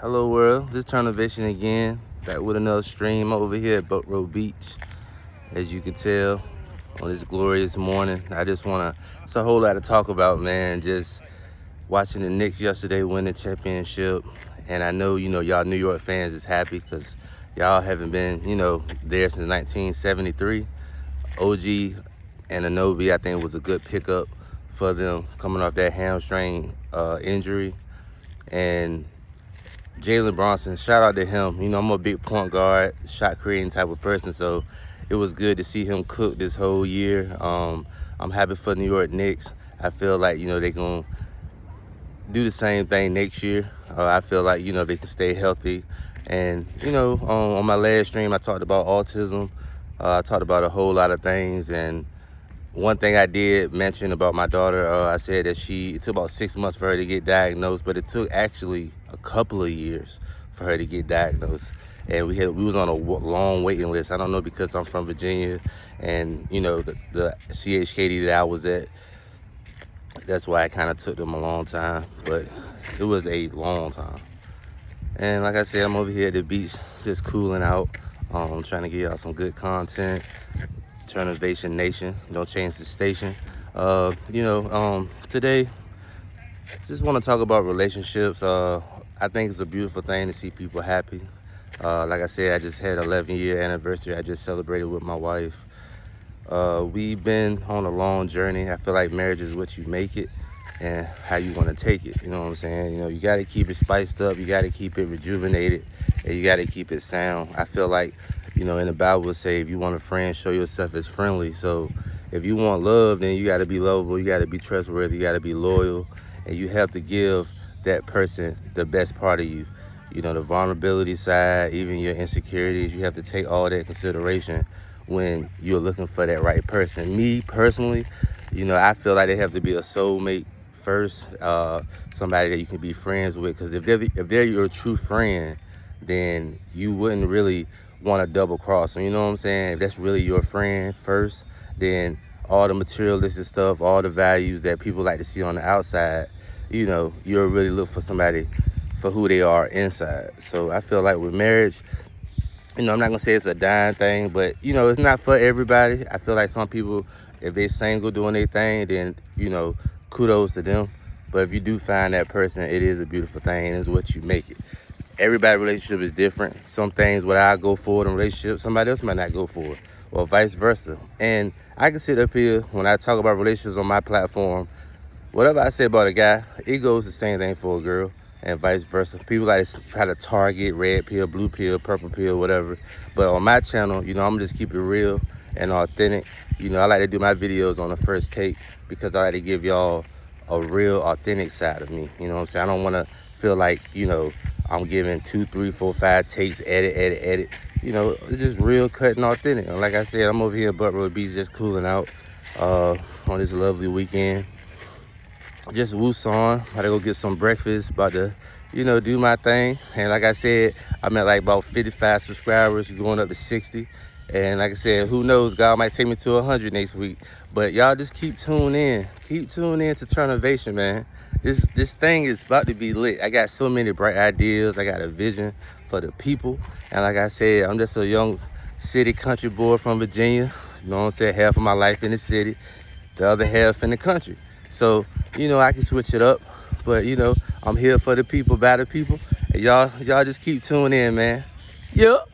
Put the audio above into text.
Hello world, this Turnovation again, back with another stream over here at Boat Road Beach. As you can tell, on this glorious morning, it's a whole lot to talk about, man. Just watching the Knicks yesterday win the championship. And I know, y'all New York fans is happy because y'all haven't been, there since 1973. OG and Anobi, I think, was a good pickup for them coming off that hamstring injury. And Jalen Bronson, shout out to him. I'm a big point guard, shot creating type of person, so it was good to see him cook this whole year. I'm happy for New York Knicks. I feel like, they're going to do the same thing next year. I feel like, they can stay healthy. And, on my last stream, I talked about autism. I talked about a whole lot of things. And one thing I did mention about my daughter, I said that it took about 6 months for her to get diagnosed, but it took actually a couple of years for her to get diagnosed. And we was on a long waiting list. I don't know, because I'm from Virginia, and the CHKD that I was at, that's why it kind of took them a long time, but it was a long time. And like I said, I'm over here at the beach just cooling out, trying to get y'all some good content. Turnovation Nation, don't change the station. Today, just want to talk about relationships. I think it's a beautiful thing to see people happy. Like I said, I just had 11-year anniversary. I just celebrated with my wife. We've been on a long journey. I feel like marriage is what you make it and how you want to take it. You know what I'm saying? You got to keep it spiced up. You got to keep it rejuvenated, and you got to keep it sound. I feel like, in the Bible it say, if you want a friend, show yourself as friendly. So if you want love, then you got to be lovable. You got to be trustworthy. You got to be loyal, and you have to give that person the best part of you. The vulnerability side, even your insecurities, you have to take all that consideration when you're looking for that right person. Me personally, I feel like they have to be a soulmate first, somebody that you can be friends with, because if they're your true friend, then you wouldn't really want to double cross them. You know what I'm saying? If that's really your friend first, then all the materialistic stuff, all the values that people like to see on the outside, you'll really look for somebody for who they are inside. So I feel like with marriage, I'm not gonna say it's a dying thing, but it's not for everybody. I feel like some people, if they single doing their thing, then kudos to them. But if you do find that person, it is a beautiful thing, and it's what you make it. Everybody's relationship is different. Some things what I go for in a relationship, somebody else might not go for, or vice versa. And I can sit up here when I talk about relationships on my platform, whatever I say about a guy, it goes the same thing for a girl, and vice versa. People like to try to target red pill, blue pill, purple pill, whatever. But on my channel, I'm just keep it real and authentic. I like to do my videos on the first take because I like to give y'all a real authentic side of me. You know what I'm saying? I don't want to feel like, I'm giving 2, 3, 4, 5 takes, edit. It's just real, cut, and authentic. And like I said, I'm over here at Butt Road Beach just cooling out on this lovely weekend. Just woosawing, about to go get some breakfast, about to, do my thing. And like I said, I'm at like about 55 subscribers, going up to 60. And like I said, who knows, God might take me to 100 next week. But y'all just keep tuning in. Keep tuning in to Turnovation, man. This thing is about to be lit. I got so many bright ideas. I got a vision for the people. And like I said, I'm just a young city country boy from Virginia. You know what I'm saying? Half of my life in the city, the other half in the country. So, I can switch it up. But, I'm here for the people, by the people. And y'all just keep tuning in, man. Yup.